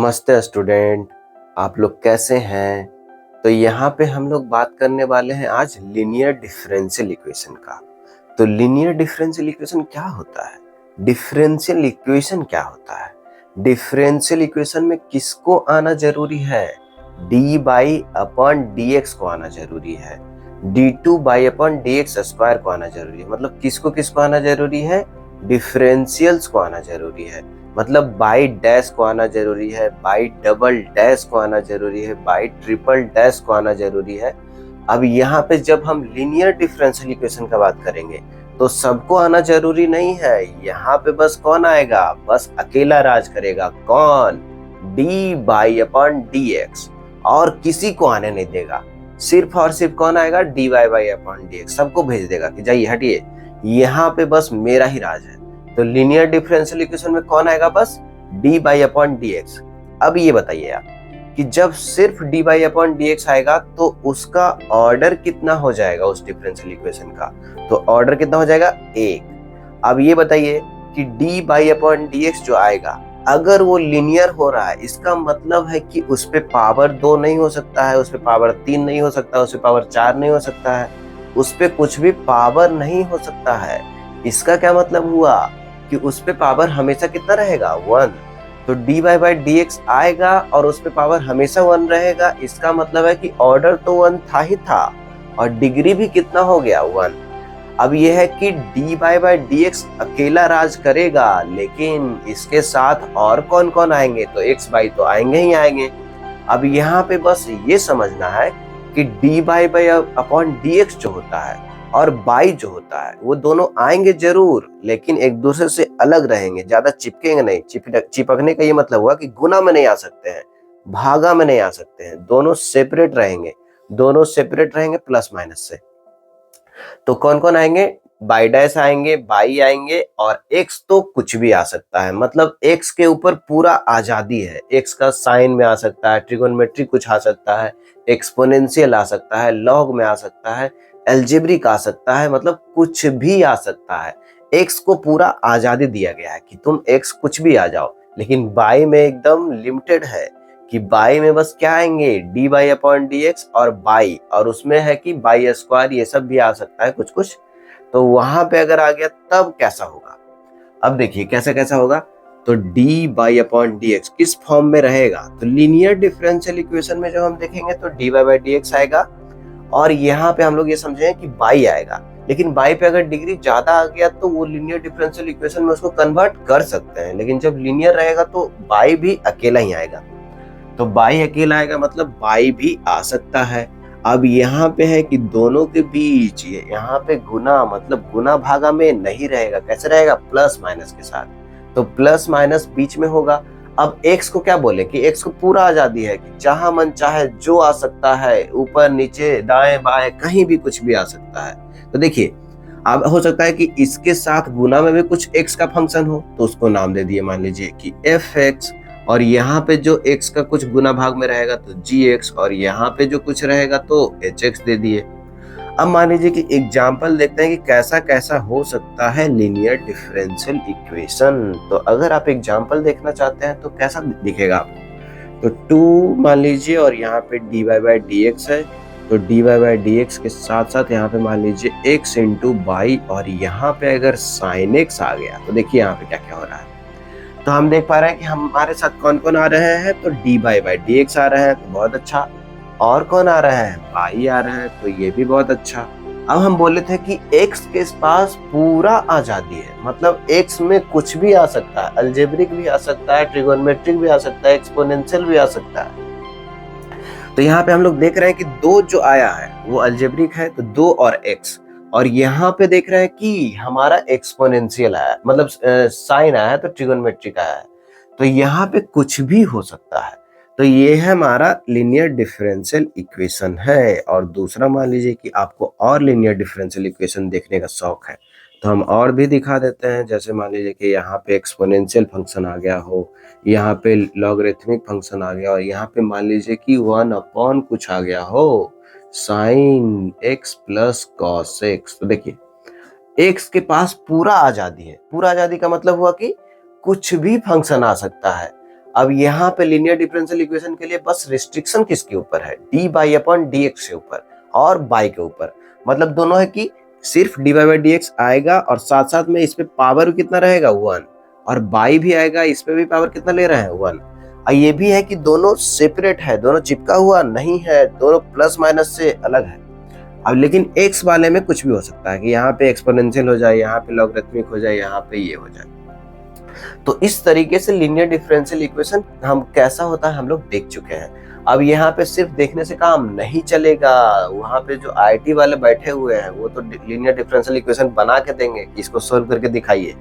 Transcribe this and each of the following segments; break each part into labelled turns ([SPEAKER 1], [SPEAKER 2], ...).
[SPEAKER 1] नमस्ते स्टूडेंट। आप लोग कैसे हैं? तो यहाँ पे हम लोग बात करने वाले हैं आज लीनियर डिफरेंशियल इक्वेशन का। तो लीनियर डिफरेंशियल इक्वेशन क्या होता है? डिफरेंशियल इक्वेशन क्या होता है? डिफरेंशियल इक्वेशन में किसको आना जरूरी है? D by upon D x को आना जरूरी है, D two by upon D x square को आना जरूरी है। मतलब किसको किसको आना जरूरी है? डिफरेंशियल्स को आना जरूरी है। मतलब बाई डैश को आना जरूरी है, बाई डबल डैश को आना जरूरी है, बाई ट्रिपल डैश को आना जरूरी है। अब यहाँ पे जब हम लीनियर डिफरेंशियल इक्वेशन का बात करेंगे तो सबको आना जरूरी नहीं है। यहाँ पे बस कौन आएगा? बस अकेला राज करेगा। कौन? D by upon D x, और किसी को आने नहीं देगा। सिर्फ और सिर्फ कौन आएगा? D y by upon D x. सबको भेज देगा कि जाइए हटिए, यहाँ पे बस मेरा ही राज है। तो लीनियर डिफरेंशियल इक्वेशन में कौन आएगा? बस D by upon D x. अब ये बताइए आप कि जब सिर्फ D by upon D x आएगा तो उसका ऑर्डर कितना हो जाएगा उस डिफरेंशियल इक्वेशन का? तो ऑर्डर कितना हो जाएगा? 1। अब ये बताइए कि D by upon D x जो आएगा, अगर वो लीनियर हो रहा है, इसका मतलब है कि उस पे पावर 2 नहीं हो सकता है, उस पे पावर 3 नहीं हो सकता, उस पे पावर 4 नहीं हो सकता है, उस पे कुछ भी पावर नहीं हो सकता है। इसका क्या मतलब हुआ कि उस पे पावर हमेशा कितना रहेगा? 1। तो d y by D x आएगा और उस पे पावर हमेशा 1 रहेगा। इसका मतलब है कि ऑर्डर तो 1 था ही था और डिग्री भी कितना हो गया? 1। अब यह है कि d y by D x अकेला राज करेगा, लेकिन इसके साथ और कौन कौन आएंगे? तो एक्स बाई तो आएंगे ही आएंगे। अब यहाँ पे बस ये समझना है कि D by by upon D x जो होता है और बाई जो होता है वो दोनों आएंगे जरूर, लेकिन एक दूसरे से अलग रहेंगे, ज्यादा चिपकेंगे नहीं। चिपकने का ये मतलब हुआ कि गुना में नहीं आ सकते हैं, भागा में नहीं आ सकते हैं, दोनों सेपरेट रहेंगे। दोनों सेपरेट रहेंगे प्लस माइनस से। तो कौन कौन आएंगे? बाई डैश आएंगे, बाई आएंगे, और एक्स तो कुछ भी आ सकता है। मतलब एक्स के ऊपर पूरा आजादी है। एक्स का साइन में आ सकता है, ट्रिगोनोमेट्री कुछ आ सकता है, एक्सपोनेंशियल आ सकता है, लॉग में आ सकता है, अलजेब्रिक आ सकता है, मतलब कुछ भी आ सकता है। एक्स को पूरा आजादी दिया गया है कि तुम एक्स कुछ भी आ जाओ। लेकिन बाई में एकदम लिमिटेड है कि बाई में बस क्या आएंगे? D by upon D x और बाई, और उसमें है कि बाई स्क्वायर, ये सब भी आ सकता है कुछ कुछ। तो वहां पे अगर आ गया तब कैसा होगा? अब देखिए कैसा कैसा होगा। तो D by upon D x किस फॉर्म में रहेगा? तो लीनियर डिफरेंशियल इक्वेशन में जब हम देखेंगे तो d y by D x आएगा, और यहाँ पे हम लोग ये समझेंगे कि बाई आएगा। लेकिन बाई पे अगर डिग्री ज्यादा आ गया तो वो लीनियर डिफरेंशियल इक्वेशन में उसको कन्वर्ट कर सकते हैं, लेकिन जब लीनियर रहेगा तो बाई भी अकेला ही आएगा। तो बाई अकेला आएगा, मतलब बाई भी आ सकता है। अब यहाँ पे है कि दोनों के बीच यहाँ पे गुना, मतलब गुना भागा में नहीं रहेगा। कैसे रहेगा? प्लस माइनस के साथ। तो प्लस माइनस बीच में होगा। अब x को क्या बोले कि x को पूरा आजादी है कि जहां मन चाहे जो आ सकता है, ऊपर नीचे दाएं बाएं कहीं भी कुछ भी आ सकता है। तो देखिए, अब हो सकता है कि इसके साथ गुना में भी कुछ x का फंक्शन हो, तो उसको नाम दे दिए, मान लीजिए कि fx, और यहाँ पे जो x का कुछ गुना भाग में रहेगा तो gx, और यहाँ पे जो कुछ रहेगा तो hx दे दिए। अब मान लीजिए कि एग्जाम्पल देखते हैं कि कैसा कैसा हो सकता है लीनियर डिफरेंशियल इक्वेशन। तो अगर आप एग्जाम्पल देखना चाहते हैं तो कैसा दिखेगा आपको? तो 2 मान लीजिए, और यहाँ पे d y by D x है। तो d y by D x के साथ साथ यहाँ पे मान लीजिए x इंटू बाई, और यहाँ पे अगर साइन एक्स आ गया तो देखिए यहाँ पे क्या क्या हो रहा है। तो हम देख पा रहे हैं कि हमारे साथ कौन कौन आ रहे हैं। तो D by by D X आ रहे हैं, तो बहुत अच्छा। और कौन आ रहा है? बाई आ रहा है, तो ये भी बहुत अच्छा। अब हम बोले थे कि x के पास पूरा आजादी है, मतलब x में कुछ भी आ सकता है, अलजेब्रिक भी आ सकता है, ट्रिगोनोमेट्रिक भी आ सकता है, एक्सपोनेंशियल भी आ सकता है। तो यहाँ पे हम लोग देख रहे हैं कि 2 जो आया है वो अलजेब्रिक है, तो 2 और x। और यहाँ पे देख रहे हैं कि हमारा एक्सपोनेंशियल आया, मतलब साइन आया है, तो ट्रिगोनोमेट्रिक आया है। तो यहाँ पे कुछ भी हो सकता है। तो ये है हमारा लीनियर डिफरेंशियल इक्वेशन है। और दूसरा मान लीजिए कि आपको और लीनियर डिफरेंशियल इक्वेशन देखने का शौक है, तो हम और भी दिखा देते हैं। जैसे मान लीजिए कि यहाँ पे एक्सपोनेंशियल फंक्शन आ गया हो, यहाँ पे लॉगरिथमिक फंक्शन आ गया, और यहाँ पे मान लीजिए कि 1 अपॉन कुछ आ गया हो, sine x plus cos x। तो देखिए x के पास पूरा आजादी है। पूरा आजादी का मतलब हुआ कि कुछ भी फंक्शन आ सकता है। अब यहाँ पे लीनियर डिफरेंशियल इक्वेशन के लिए बस रिस्ट्रिक्शन किसके ऊपर है, D by upon D x के ऊपर और बाई के ऊपर। मतलब दोनों है कि सिर्फ D by by D x आएगा और साथ साथ में इस पे पावर कितना रहेगा 1, और बाई भी आएगा, इस पे भी पावर कितना ले रहे हैं 1। और ये भी है कि दोनों सेपरेट है, दोनों चिपका हुआ नहीं है, दोनों प्लस माइनस से अलग है। अब लेकिन x वाले में कुछ भी हो सकता है कि यहाँ पे एक्सपोनेंशियल हो जाए, यहाँ पे लॉगरिथमिक हो जाए, यहाँ पे ये हो जाए। तो इस तरीके से लीनियर डिफरेंशियल इक्वेशन हम कैसा होता है हम लोग देख चुके हैं। अब यहाँ पे सिर्फ देखने से काम नहीं चलेगा, वहाँ पे जो आईटी वाले बैठे हुए हैं वो तो लीनियर डिफरेंशियल इक्वेशन बना के देंगे कि इसको सोल्व करके दिखाइए।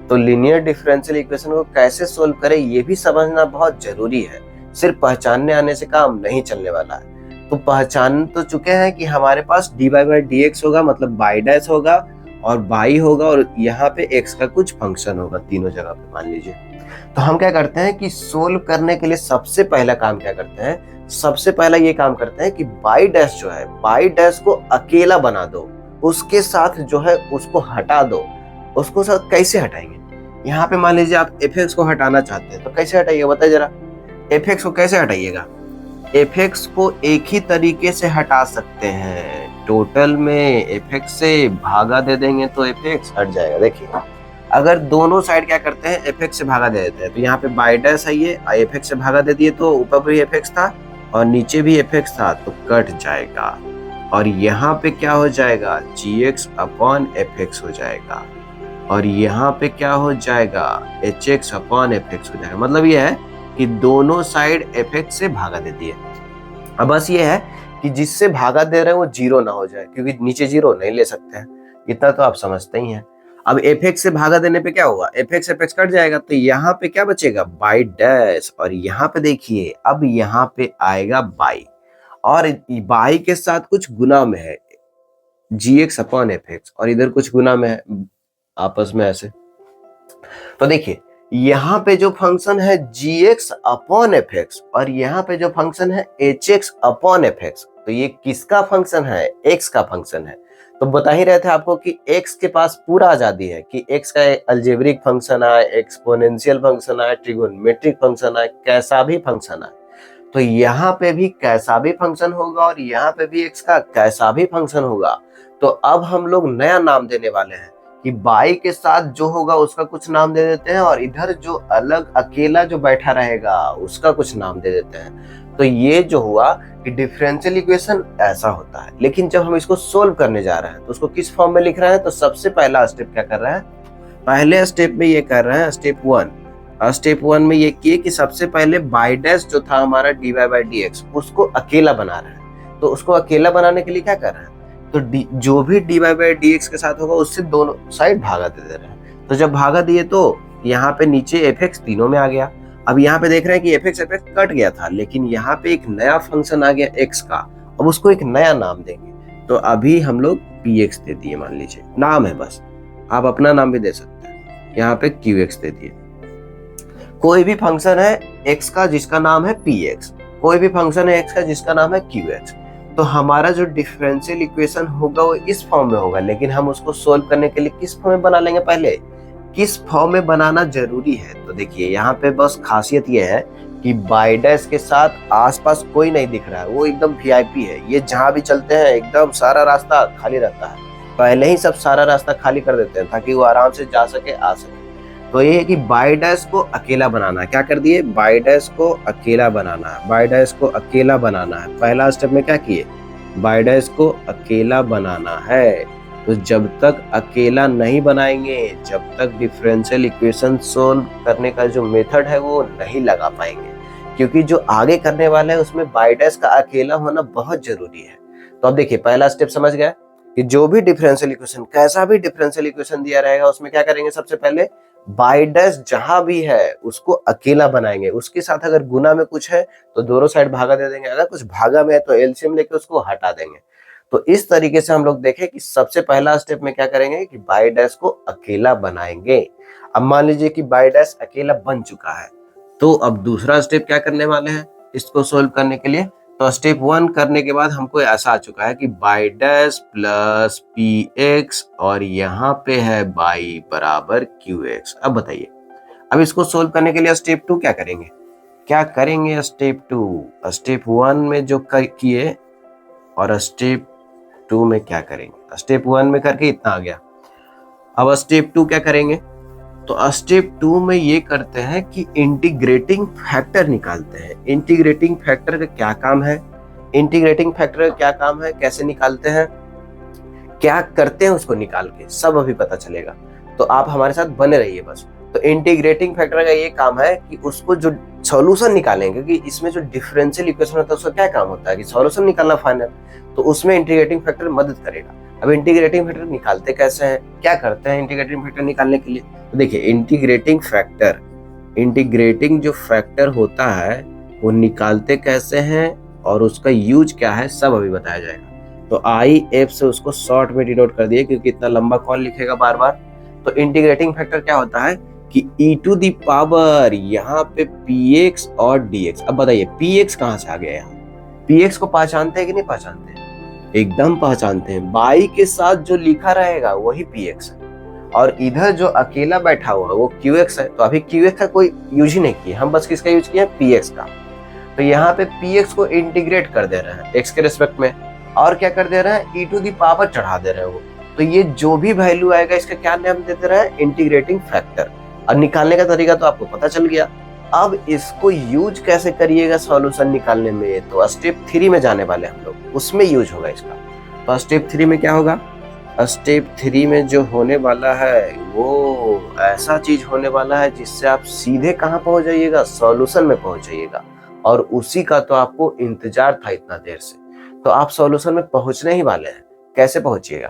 [SPEAKER 1] तो लीनियर डिफरेंशियल इक्वेशन को कैसे सोल्व करें ये भी समझना बहुत जरूरी है, सिर्फ पहचानने आने से काम नहीं चलने वाला है। तो पहचान तो चुके हैं कि हमारे पास D by by D X होगा, मतलब बाई डैश होगा और बाई होगा, और यहाँ पे x का कुछ फंक्शन होगा तीनों जगह पे मान लीजिए। तो हम क्या करते हैं कि सोल्व करने के लिए सबसे पहला काम क्या करते हैं, सबसे पहला ये काम करते हैं कि बाई डैश जो है, बाई डैश को अकेला बना दो, उसके साथ जो है उसको हटा दो। उसको साथ कैसे हटाएंगे, यहाँ पे मान लीजिए आप fx को हटाना चाहते हैं तो कैसे हटाइएगा बताइए जरा, fx को कैसे हटाइएगा। fx को एक ही तरीके से हटा सकते हैं, टोटल में fx से भागा दे देंगे तो fx हट जाएगा। देखिए अगर दोनों साइड क्या करते हैं fx से भागा दे देते हैं, तो यहाँ पे बाई डैश है ये, fx से भागा दे दिए तो ऊपर भी fx था और नीचे भी fx था तो कट जाएगा, और यहाँ पे क्या हो जाएगा gx अपॉन fx हो जाएगा, और यहाँ पे क्या हो जाएगा hx अपॉन fx हो जाएगा। मतलब ये है कि दोनों साइड fx से भागा दे दिए। अब बस ये है कि जिससे भागा दे रहे हैं वो जीरो ना हो जाए, क्योंकि नीचे जीरो नहीं ले सकते हैं, इतना तो आप समझते ही हैं। अब fx से भागा देने पे क्या हुआ, fx कट जाएगा, तो यहाँ पे क्या बचेगा बाई डैश, और यहाँ पे देखिए अब यहाँ पे आएगा बाई, और बाई के साथ कुछ गुना में है gx अपॉन fx, और इधर कुछ गुना में है आपस में ऐसे। तो देखिए यहाँ पे जो फंक्शन है gx अपॉन fx और यहाँ पे जो फंक्शन है hx अपॉन fx, तो ये किसका फंक्शन है, x का फंक्शन है। तो बता ही रहे थे आपको कि x के पास पूरा आजादी है कि x का अल्जेब्रिक फंक्शन आए, एक्सपोनेंशियल फंक्शन आए, ट्रिगोनोमेट्रिक फंक्शन आए, कैसा भी फंक्शन आए। तो यहाँ पे भी कैसा भी फंक्शन होगा और यहाँ पे भी x का कैसा भी फंक्शन होगा। तो अब हम लोग नया नाम देने वाले हैं कि बाई के साथ जो होगा उसका कुछ नाम दे देते हैं, और इधर जो अलग अकेला जो बैठा रहेगा उसका कुछ नाम दे देते हैं। तो ये जो हुआ कि डिफरेंशियल इक्वेशन ऐसा होता है। लेकिन जब हम इसको सोल्व करने जा रहे हैं तो उसको किस फॉर्म में लिख रहे हैं, तो सबसे पहला स्टेप क्या कर रहे हैं, पहले स्टेप में ये कर रहे हैं स्टेप वन में ये किए कि सबसे पहले बाई डैश जो था हमारा d y by D x उसको अकेला बना रहे हैं। तो उसको अकेला बनाने के लिए क्या कर रहे हैं, तो जो भी d y by D x के साथ होगा उससे दोनों साइड भागा दे रहे हैं। तो जब भागा दिए तो यहाँ पे नीचे fx तीनों में आ गया। अब यहाँ पे देख रहे हैं कि fx कट गया था, लेकिन यहाँ पे एक नया फंक्शन आ गया x का, अब उसको एक नया नाम देंगे। तो अभी हम लोग px दे दिए, मान लीजिए नाम है बस, आप अपना नाम भी दे सकते हैं, यहाँ पे qx दे दिए। कोई भी फंक्शन है x का जिसका नाम है px, कोई भी फंक्शन है x का जिसका नाम है qx, तो हमारा जो डिफरेंशियल इक्वेशन होगा वो इस फॉर्म में होगा। लेकिन हम उसको सोल्व करने के लिए किस फॉर्म में बना लेंगे, पहले किस फॉर्म में बनाना जरूरी है। तो देखिए यहाँ पे बस खासियत ये है कि बाई डैश के साथ आसपास कोई नहीं दिख रहा है, वो एकदम वीआईपी है, ये जहां भी चलते हैं एकदम सारा रास्ता खाली रहता है, पहले ही सब सारा रास्ता खाली कर देते हैं ताकि वो आराम से जा सके आ सके। तो ये है कि बाई डैश को अकेला बनाना है, क्या कर दिए बाई डैश को अकेला बनाना है, बाई डैश को अकेला बनाना है। पहला स्टेप में क्या किए, बाई डैश को अकेला बनाना है। तो जब तक अकेला नहीं बनाएंगे, जब तक डिफरेंशियल इक्वेशन सोल्व करने का जो मेथड है वो नहीं लगा पाएंगे, क्योंकि जो आगे करने वाला है उसमें बाई डैश का अकेला होना बहुत जरूरी है। तो अब देखिए पहला स्टेप समझ गया कि जो भी डिफरेंशियल इक्वेशन, कैसा भी डिफरेंशियल इक्वेशन दिया रहेगा उसमें क्या करेंगे, सबसे पहले बाई डैश जहां भी है उसको अकेला बनाएंगे, उसके साथ अगर गुना में कुछ है तो दोनों साइड भागा दे देंगे, अगर कुछ भागा में है तो एलसीएम लेके उसको हटा देंगे। तो इस तरीके से हम लोग देखें कि सबसे पहला स्टेप में क्या करेंगे कि बाई डैश को अकेला बनाएंगे। अब मान लीजिए कि बाई डैश अकेला बन चुका है, तो अब दूसरा स्टेप क्या करने वाले हैं इसको सोल्व करने के लिए। तो स्टेप 1 करने के बाद हमको ऐसा आ चुका है कि y dash plus P x और यहाँ पे है बाई बराबर क्यू एक्स। अब बताइए, अब इसको सोल्व करने के लिए स्टेप 2 क्या करेंगे, क्या करेंगे स्टेप 2, स्टेप 1 में जो किए और स्टेप 2 में क्या करेंगे। स्टेप 1 में करके इतना आ गया, अब स्टेप 2 क्या करेंगे। तो स्टेप 2 में ये करते हैं कि इंटीग्रेटिंग फैक्टर निकालते हैं। इंटीग्रेटिंग फैक्टर का क्या काम है, इंटीग्रेटिंग फैक्टर का क्या काम है, कैसे निकालते हैं, क्या करते हैं, उसको निकाल के सब अभी पता चलेगा। तो आप हमारे साथ बने रहिए बस। तो इंटीग्रेटिंग फैक्टर का ये काम है कि उसको जो सॉल्यूशन निकालेंगे, क्योंकि इसमें जो डिफरेंशियल इक्वेशन होता है उसका क्या काम होता है कि सॉल्यूशन निकालना फाइनल, तो उसमें इंटीग्रेटिंग फैक्टर मदद करेगा। अब इंटीग्रेटिंग फैक्टर निकालते कैसे हैं, क्या करते हैं इंटीग्रेटिंग फैक्टर निकालने के लिए। तो देखिए इंटीग्रेटिंग जो फैक्टर होता है वो निकालते कैसे हैं और उसका यूज क्या है, सब अभी बताया जाएगा। तो IF से उसको शॉर्ट में डिनोट कर दिए, क्योंकि इतना लंबा कौन लिखेगा बार बार। तो इंटीग्रेटिंग फैक्टर क्या होता है कि e टू दी पावर यहाँ पे px और dx। अब बताइए px कहाँ से आ गया, यहाँ px को पहचानते हैं कि नहीं पहचानते हैं, एकदम पहचानते हैं। बाई के साथ जो लिखा रहेगा वही px है, और इधर जो अकेला बैठा हुआ है वो qx है। तो अभी qx का कोई यूज ही नहीं किया, हम बस किसका यूज किया, px का। तो यहाँ पे px को इंटीग्रेट कर दे रहे हैं x के रिस्पेक्ट में, और क्या कर दे रहे हैं, e टू दी पावर चढ़ा दे रहे हैं वो। तो ये जो भी वैल्यू आएगा इसका क्या नाम दे दे रहा है, इंटीग्रेटिंग फैक्टर। और निकालने का तरीका तो आपको पता चल गया। अब इसको यूज कैसे करिएगा सॉल्यूशन निकालने में, तो स्टेप 3 में जाने वाले हम लोग, उसमें यूज होगा इसका। तो स्टेप 3 में क्या होगा, स्टेप 3 में जो होने वाला है वो ऐसा चीज होने वाला है जिससे आप सीधे कहाँ पहुंच जाइएगा, सॉल्यूशन में पहुंच जाइएगा। और उसी का तो आपको इंतजार था इतना देर से, तो आप सॉल्यूशन में पहुंचने ही वाले हैं। कैसे पहुंचिएगा,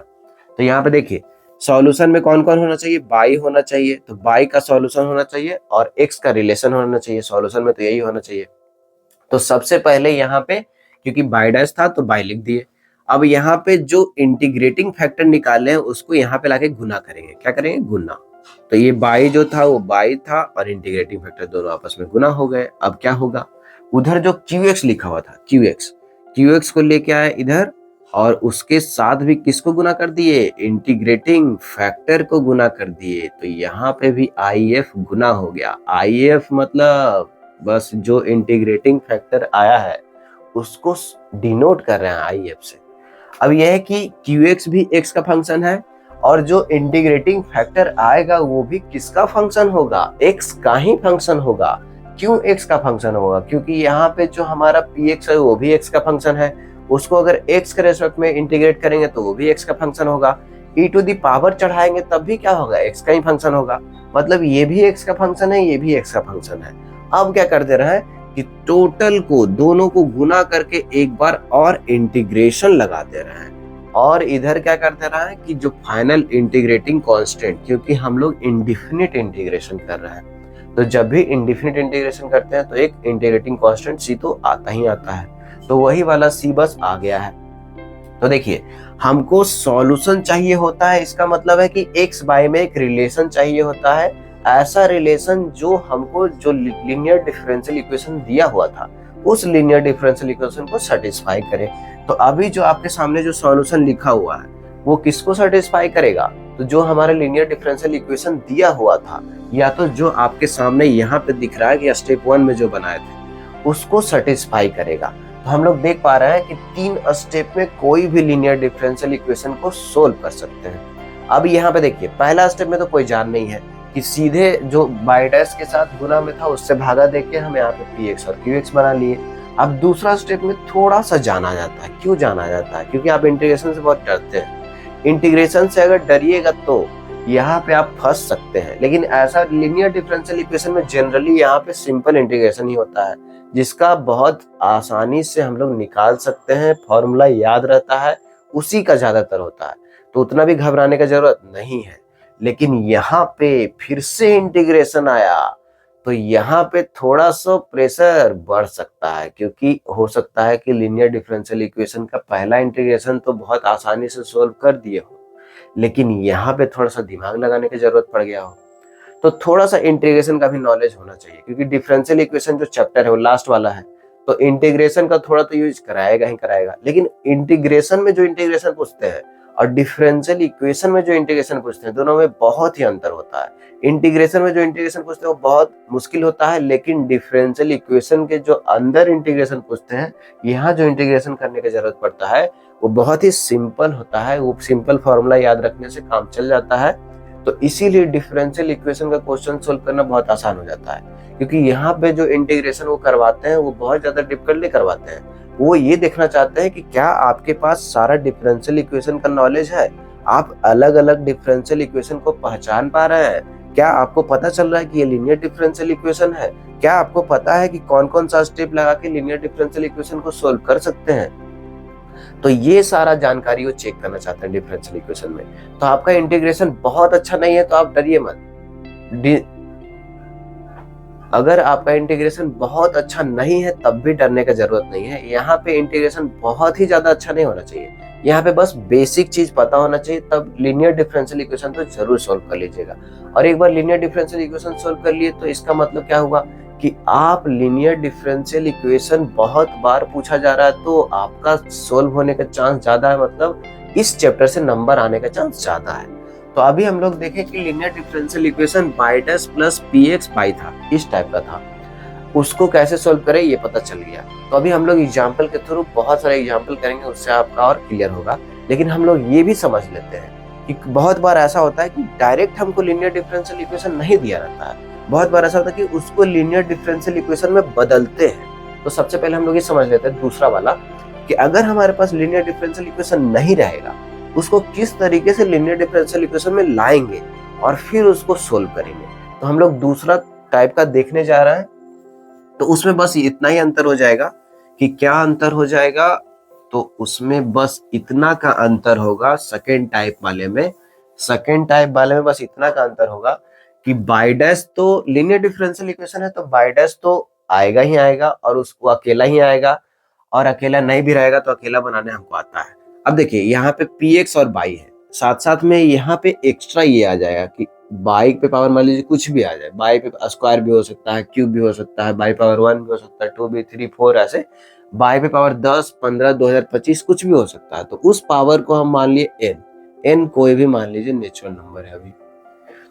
[SPEAKER 1] तो यहाँ पे देखिए सॉल्यूशन में कौन कौन होना चाहिए, बाई होना चाहिए, तो बाई का सॉल्यूशन होना चाहिए और एक्स का रिलेशन होना चाहिए सॉल्यूशन में, तो यही होना चाहिए। तो सबसे पहले यहाँ पे क्योंकि बाई डैश था तो बाई लिख दिए। अब यहाँ पे जो इंटीग्रेटिंग फैक्टर निकाले हैं उसको यहाँ पे लाके गुना करेंगे, क्या करेंगे, गुना। तो ये बाई जो था वो बाई था और इंटीग्रेटिंग फैक्टर दोनों आपस में गुना हो गए। अब क्या होगा, उधर जो QX लिखा हुआ था QX को लेके आए इधर, और उसके साथ भी किसको गुना कर दिए, इंटीग्रेटिंग फैक्टर को गुना कर दिए। तो यहाँ पे भी IF गुना हो गया। IF मतलब बस जो इंटीग्रेटिंग फैक्टर आया है उसको डिनोट कर रहे हैं IF से। अब यह है कि QX भी x का फंक्शन है, और जो इंटीग्रेटिंग फैक्टर आएगा वो भी किसका फंक्शन होगा, x का ही फंक्शन होगा। क्यों x का फंक्शन होगा, क्योंकि यहाँ पे जो हमारा px है वो भी x का फंक्शन है, उसको अगर x के रेस्पेक्ट में इंटीग्रेट करेंगे तो वो भी x का फंक्शन होगा। e टू दी पावर चढ़ाएंगे तब भी क्या होगा, x का ही फंक्शन होगा। मतलब ये भी x का फंक्शन है, ये भी x का फंक्शन है। अब क्या कर दे रहा है कि टोटल को दोनों को गुना करके एक बार और इंटीग्रेशन लगा दे रहे हैं, और इधर क्या कर दे रहा है कि जो फाइनल इंटीग्रेटिंग कांस्टेंट, क्योंकि हम लोग इंडिफिनिट इंटीग्रेशन कर रहे हैं, तो जब भी इंडिफिनिट इंटीग्रेशन करते हैं तो एक इंटीग्रेटिंग कांस्टेंट c तो आता ही आता है, तो वही वाला c बस आ गया है। तो देखिए हमको सॉल्यूशन चाहिए होता है, इसका मतलब है कि x बाय में एक रिलेशन चाहिए होता है, ऐसा रिलेशन जो हमको जो लीनियर डिफरेंशियल इक्वेशन दिया हुआ था उस लीनियर डिफरेंशियल इक्वेशन को सेटिस्फाई करे। तो अभी जो आपके सामने जो सॉल्यूशन लिखा हुआ है वो किसको सेटिस्फाई करेगा, तो जो हमारा लीनियर डिफरेंशियल इक्वेशन दिया हुआ था, या तो जो आपके सामने यहाँ पे दिख रहा है कि स्टेप 1 में जो बनाए थे उसको सेटिस्फाई करेगा। तो हम लोग देख पा रहे हैं कि 3 स्टेप में कोई भी लीनियर डिफरेंशियल इक्वेशन को सोल्व कर सकते हैं। अब यहाँ पे देखिए पहला स्टेप में तो कोई जान नहीं है कि सीधे जो बाई डैश के साथ गुना में था उससे भागा देके हम यहाँ पे px और qx बना लिए। अब दूसरा स्टेप में थोड़ा सा जाना जाता है। क्यों जाना जाता है, क्योंकि आप इंटीग्रेशन से बहुत डरते हैं। इंटीग्रेशन से अगर डरिएगा तो यहाँ पे आप फंस सकते हैं, लेकिन ऐसा लीनियर डिफरेंशियल इक्वेशन में जनरली यहाँ पे सिंपल इंटीग्रेशन ही होता है, जिसका बहुत आसानी से हम लोग निकाल सकते हैं, फॉर्मूला याद रहता है, उसी का ज्यादातर होता है, तो उतना भी घबराने का जरूरत नहीं है। लेकिन यहाँ पे फिर से इंटीग्रेशन आया तो यहाँ पे थोड़ा सा प्रेशर बढ़ सकता है, क्योंकि हो सकता है कि लीनियर डिफरेंशियल इक्वेशन का पहला इंटीग्रेशन तो बहुत आसानी से सोल्व कर दिए हो, लेकिन यहाँ पे थोड़ा सा दिमाग लगाने की जरूरत पड़ गया हो। तो थोड़ा सा इंटीग्रेशन का भी नॉलेज होना चाहिए, क्योंकि डिफरेंशियल इक्वेशन जो चैप्टर है वो लास्ट वाला है, तो इंटीग्रेशन का थोड़ा तो यूज कराएगा ही कराएगा। लेकिन इंटीग्रेशन में जो इंटीग्रेशन पूछते हैं और डिफरेंशियल इक्वेशन में जो इंटीग्रेशन पूछते हैं दोनों में बहुत ही अंतर होता है। इंटीग्रेशन में जो इंटीग्रेशन पूछते हैं वो बहुत मुश्किल होता है, लेकिन डिफरेंशियल इक्वेशन के जो अंदर इंटीग्रेशन पूछते हैं, यहाँ जो इंटीग्रेशन करने की जरूरत पड़ता है वो बहुत ही सिंपल होता है। वो सिंपल फॉर्मूला याद रखने से काम चल जाता है। तो इसीलिए डिफरेंशियल इक्वेशन का क्वेश्चन सोल्व करना बहुत आसान हो जाता है, क्योंकि यहाँ पे जो इंटीग्रेशन वो करवाते हैं वो बहुत ज्यादा डिफिकल्ट नहीं करवाते हैं। वो ये देखना चाहते हैं कि क्या आपके पास सारा डिफरेंशियल इक्वेशन का नॉलेज है, आप अलग अलग डिफरेंशियल इक्वेशन को पहचान पा रहे हैं, क्या आपको पता चल रहा है कि ये लीनियर डिफरेंशियल इक्वेशन है, क्या आपको पता है कि कौन कौन सा स्टेप लगा के लीनियर डिफरेंशियल इक्वेशन को सोल्व कर सकते हैं। तो ये सारा जानकारी वो चेक करना चाहते हैं डिफरेंशियल इक्वेशन में। तो आपका इंटीग्रेशन बहुत अच्छा नहीं है तो आप डरिए मत। अगर आपका इंटीग्रेशन बहुत अच्छा नहीं है तब भी डरने का जरूरत नहीं है। यहाँ पे इंटीग्रेशन बहुत ही ज्यादा अच्छा नहीं होना चाहिए, यहाँ पे बस बेसिक चीज पता होना चाहिए, तब लीनियर डिफरेंशियल इक्वेशन तो जरूर सोल्व कर लीजिएगा। और एक बार लीनियर डिफरेंशियल इक्वेशन सोल्व कर लिए तो इसका मतलब क्या हुआ कि आप लीनियर डिफरेंशियल इक्वेशन बहुत बार पूछा जा रहा है तो आपका सोल्व होने का चांस ज्यादा है, मतलब इस चैप्टर से नंबर आने का चांस ज्यादा है। तो अभी हम लोग देखें कि linear differential equation by dash plus P x by था, इस टाइप का था, उसको कैसे सोल्व करें ये पता चल गया। तो अभी हम लोग एग्जाम्पल के थ्रू बहुत सारे एग्जाम्पल करेंगे, उससे आपका और क्लियर होगा। लेकिन हम लोग ये भी समझ लेते हैं कि बहुत बार ऐसा होता है कि डायरेक्ट हमको लीनियर डिफरेंशियल इक्वेशन नहीं दिया रहता है, बहुत बार ऐसा होता है कि उसको लीनियर डिफरेंशियल इक्वेशन में बदलते हैं। तो सबसे पहले हम लोग ये समझ लेते हैं दूसरा वाला, कि अगर हमारे पास लीनियर डिफरेंशियल इक्वेशन नहीं रहेगा उसको किस तरीके से लीनियर डिफरेंशियल इक्वेशन में लाएंगे और फिर उसको सोल्व करेंगे। तो हम लोग दूसरा टाइप का देखने जा रहे हैं। तो उसमें बस इतना ही अंतर हो जाएगा कि क्या अंतर हो जाएगा, तो उसमें बस इतना का अंतर होगा सेकेंड टाइप वाले में। सेकेंड टाइप वाले में बस इतना का अंतर होगा कि बाई डैश तो लीनियर डिफरेंशियल इक्वेशन है तो बाई डैश तो आएगा ही आएगा और उसको अकेला ही आएगा, और अकेला नहीं भी रहेगा तो अकेला बनाने हमको आता है। अब देखिए यहाँ पे पी एक्स और बाई है, साथ साथ में यहाँ पे एक्स्ट्रा ये आ जाएगा कि बाई पे पावर मान लीजिए कुछ भी आ जाए, बाई पे स्क्वायर भी हो सकता है, क्यूब भी हो सकता है, बाई पावर 1 भी हो सकता है, 2 भी, 3, 4 ऐसे, बाई पे पावर 10, 15, 2025 कुछ भी हो सकता है। तो उस पावर को हम मान लिए एन, एन कोई भी मान लीजिए नेचुरल नंबर है, अभी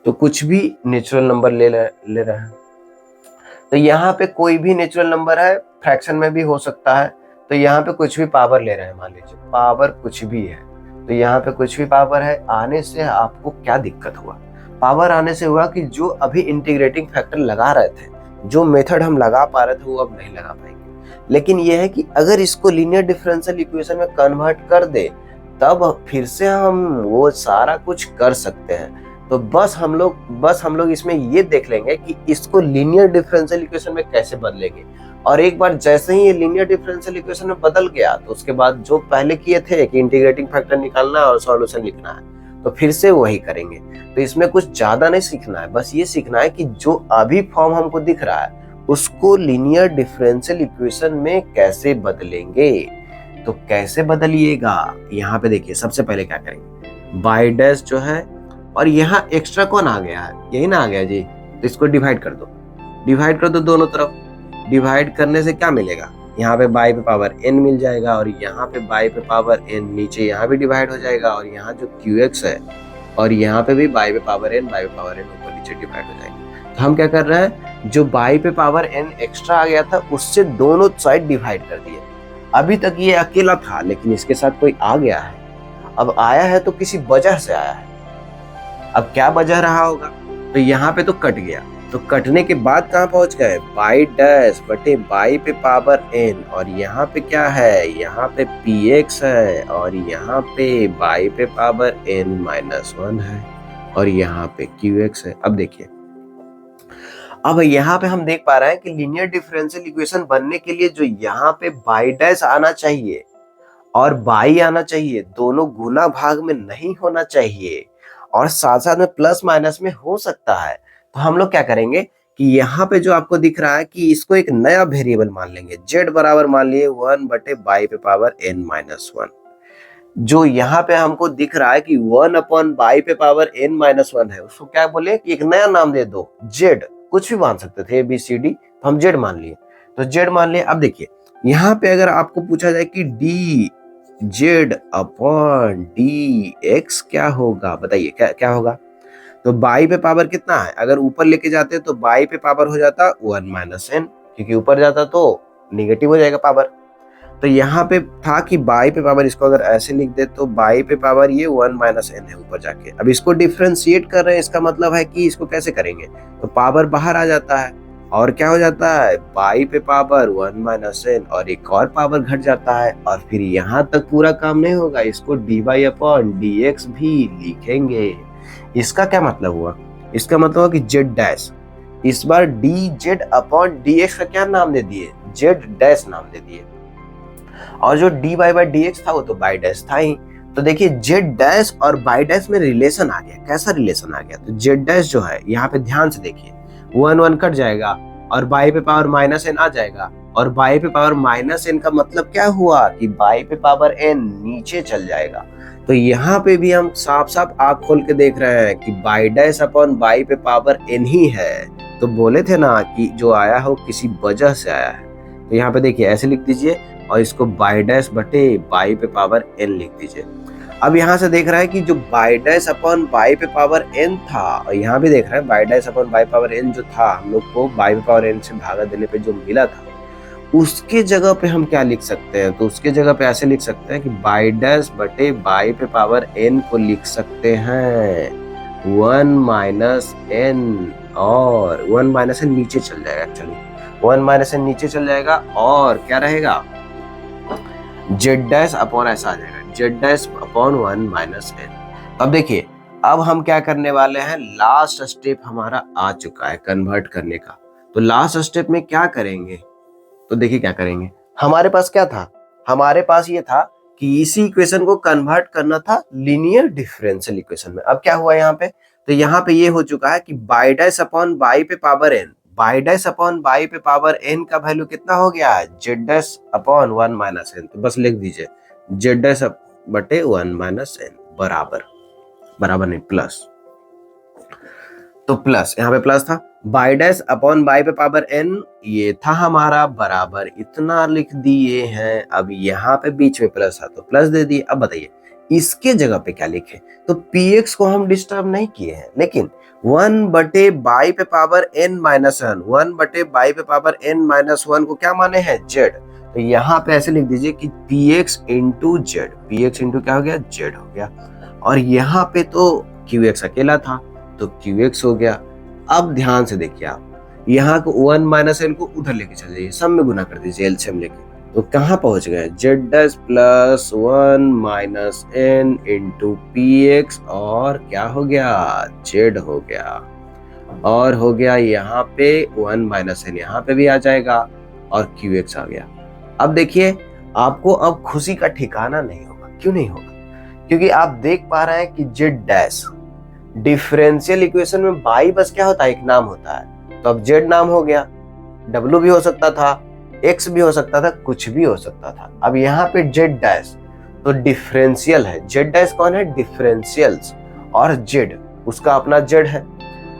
[SPEAKER 1] तो कुछ भी नेचुरल नंबर ले रहे हैं। तो यहाँ पे कोई भी नेचुरल नंबर है, फ्रैक्शन में भी हो सकता है। तो यहाँ पे कुछ भी पावर ले रहे हैं, मान लीजिए पावर कुछ भी है, तो यहाँ पे कुछ भी पावर है, आने से आपको क्या दिक्कत हुआ? पावर आने से हुआ कि जो अभी इंटीग्रेटिंग फैक्टर लगा रहे थे, जो मेथड हम लगा पा रहे थे वो अब नहीं लगा पाएंगे। लेकिन यह है कि अगर इसको लीनियर डिफरेंशियल इक्वेशन में कन्वर्ट कर दे तब फिर से हम वो सारा कुछ कर सकते हैं। तो बस हम लोग इसमें ये देख लेंगे कि इसको लीनियर डिफरेंशियल इक्वेशन में कैसे बदलेंगे। और एक बार जैसे ही ये लीनियर डिफरेंशियल इक्वेशन में बदल गया तो उसके बाद जो पहले किए थे कि इंटीग्रेटिंग फैक्टर निकालना और सॉल्यूशन लिखना है, तो फिर से वही करेंगे। तो इसमें कुछ ज्यादा नहीं सीखना है, बस ये सीखना है कि जो अभी फॉर्म हमको दिख रहा है उसको लीनियर डिफरेंशियल इक्वेशन में कैसे बदलेंगे। तो कैसे बदलिएगा, यहाँ पे देखिए सबसे पहले क्या करेंगे, बाई डैश जो है और यहाँ एक्स्ट्रा कौन आ गया है, यही ना आ गया जी, तो इसको डिवाइड कर दो दोनों तरफ। डिवाइड करने से क्या मिलेगा, यहाँ पे बाई पे पावर n मिल जाएगा और यहाँ पे बाई पे पावर n, नीचे यहाँ भी डिवाइड हो जाएगा और यहाँ जो qx है और यहाँ पे भी बाई पे पावर n ऊपर नीचे डिवाइड हो जाएगा। तो हम क्या कर रहे हैं, जो बाई पे पावर n एक्स्ट्रा आ गया था उससे दोनों साइड डिवाइड कर दिए। अभी तक ये अकेला था लेकिन इसके साथ कोई आ गया है, अब आया है तो किसी वजह से आया है। अब क्या वजह रहा होगा, तो यहाँ पे तो कट गया, तो कटने के बाद कहाँ पहुंच गए, बाई डैश बटे बाई पे पावर n, और यहाँ पे क्या है, यहाँ पे px है और यहाँ पे बाई पे पावर n-1 है और यहाँ पे qx है। अब देखिए, अब यहाँ पे हम देख पा रहे हैं कि लीनियर डिफरेंशियल इक्वेशन बनने के लिए जो यहाँ पे बाई डैश आना चाहिए और बाई आना चाहिए, दोनों गुना भाग में नहीं होना चाहिए और साथ साथ में प्लस माइनस में हो सकता है। तो हम लोग क्या करेंगे कि यहाँ पे जो आपको दिख रहा है कि इसको एक नया वेरिएबल मान लेंगे, z बराबर मान लिए 1 बटे बाई पे पावर n-1। जो यहाँ पे हमको दिख रहा है कि 1 अपॉन बाई पे पावर n-1 है, उसको क्या बोले कि एक नया नाम दे दो, z, कुछ भी मान सकते थे ABCD, तो हम z मान लिए। तो z मान लिए। अब देखिए यहाँ पे अगर आपको पूछा जाए कि d Z upon D x क्या होगा, बताइए क्या क्या होगा। तो बाई पे पावर कितना है, अगर ऊपर लेके जाते तो बाई पे पावर हो जाता 1 माइनस एन, क्योंकि ऊपर जाता तो निगेटिव हो जाएगा पावर। तो यहाँ पे था कि बाई पे पावर, इसको अगर ऐसे लिख दे तो बाई पे पावर ये 1 माइनस एन है ऊपर जाके। अब इसको डिफ्रेंशिएट कर रहे हैं, इसका मतलब है कि इसको कैसे करेंगे, तो पावर बाहर आ जाता है और क्या हो जाता है, बाई पे पावर 1 माइनस एन और एक और पावर घट जाता है। और फिर यहाँ तक पूरा काम नहीं होगा, इसको d y upon D x भी लिखेंगे। इसका क्या मतलब हुआ, इसका मतलब हुआ कि जेड डैश, इस बार D Z upon D X का क्या नाम दे दिए, जेड डैश नाम दे दिए। और जो d y by D x था वो तो बाई डैश था ही। तो देखिए जेड डैश और बाई डैश में रिलेशन आ गया, कैसा रिलेशन आ गया, तो जेड डैश जो है यहाँ पे ध्यान से देखिए, 1 1 कट जाएगा और बाई पे पावर माइनस एन आ जाएगा, और बाई पे पावर माइनस एन का मतलब क्या हुआ कि बाई पे पावर एन नीचे चल जाएगा। तो यहाँ पे भी हम साफ साफ आंख खोल के देख रहे हैं कि बाई डैश अपॉन बाई पे पावर एन ही है। तो बोले थे ना कि जो आया हो किसी वजह से आया है। तो यहाँ पे देखिए ऐसे लिख दीजिए और इसको बाई डैश बटे बाई पे पावर एन लिख दीजिए। अब यहाँ से देख रहा है कि जो बाई डैश अपॉन बाई पे पावर एन था, और यहाँ भी देख रहा है y dash upon y power n जो था, हम लोग को बाई पे पावर एन से भागा देने पे जो मिला था, उसके जगह पे हम क्या लिख सकते हैं, तो उसके जगह पे ऐसे लिख सकते हैं कि बाई डैश बटे बाई पे पावर एन को लिख सकते हैं 1 माइनस एन, और 1 माइनस एन नीचे चल जाएगा, एक्चुअली 1 माइनस एन नीचे चल जाएगा और क्या रहेगा, जेड डैश अपॉन ऐसा आ जाएगा, z dash upon 1 minus n. अब देखिए अब हम क्या करने वाले हैं, लास्ट स्टेप हमारा आ चुका है कन्वर्ट करने का। तो लास्ट स्टेप में क्या करेंगे, तो देखिए क्या करेंगे, हमारे पास क्या था, हमारे पास ये था कि इसी इक्वेशन को कन्वर्ट करना था लीनियर डिफरेंशियल इक्वेशन में। अब क्या हुआ यहाँ पे, तो यहाँ पे ये हो चुका है कि बाई डैश अपॉन बाई पे power n, y dash upon y पे पावर एन का वैल्यू कितना हो गया है, z dash upon 1 minus n. तो बस लिख दीजिए जेड डैश बटे 1 माइनस एन बराबर, बराबर नहीं प्लस, तो प्लस यहाँ पे प्लस था, बाई डैश अपॉन बाई पे पावर एन ये था हमारा बराबर, इतना लिख दिए हैं। अब यहाँ पे बीच में प्लस था तो प्लस दे दिए। अब बताइए इसके जगह पे क्या लिखे, तो px को हम डिस्टर्ब नहीं किए हैं, लेकिन 1 बटे बाई पे पावर n माइनस 1, 1 बटे बाई पे पावर n माइनस 1 को क्या माने हैं, z। तो यहाँ पे ऐसे लिख दीजिए कि px into Z, px into क्या हो गया, z हो गया। और यहाँ पे तो qx अकेला था तो qx हो गया। अब ध्यान से देखिए आप, यहाँ को 1 माइनस एन को उधर लेके चल जाइए, सब में गुना कर दीजिए एलसीएम लेके, तो कहाँ पहुंच गए, z dash plus 1 minus n into p x, और क्या हो गया, जेड हो गया। और हो गया यहाँ पे 1 माइनस एन, यहाँ पे भी आ जाएगा और क्यू एक्स आ गया। अब देखिए आपको अब खुशी का ठिकाना नहीं होगा, क्यों नहीं होगा, क्योंकि आप देख पा रहे हैं कि जेड डैश डिफरेंशियल इक्वेशन में बाई बस क्या होता है, एक नाम होता है, तो अब जेड नाम हो गया, डब्ल्यू भी हो सकता था, एक्स भी हो सकता था, कुछ भी हो सकता था। अब यहाँ पे जेड डैश तो डिफरेंशियल है, जेड डैश कौन है, डिफरेंशियल्स, और जेड उसका अपना जेड है।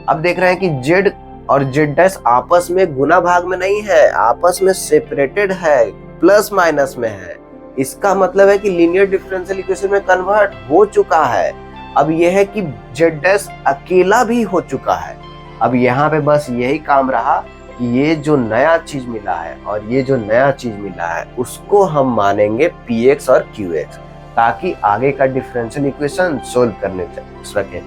[SPEAKER 1] अब देख रहे हैं कि जेड और जेड डैश आपस में गुना भाग में नहीं है, आपस में सेपरेटेड है, प्लस माइनस में है। इसका मतलब है कि लीनियर डिफरेंशियल इक्वेशन में कन्वर्ट हो चुका है। अब यह है कि जेड डैश अकेला भी हो चुका है। अब यहाँ पे बस यही काम रहा कि ये जो नया चीज मिला है और ये जो नया चीज मिला है उसको हम मानेंगे px और qx, ताकि आगे का डिफरेंशियल इक्वेशन सोल्व करने सके।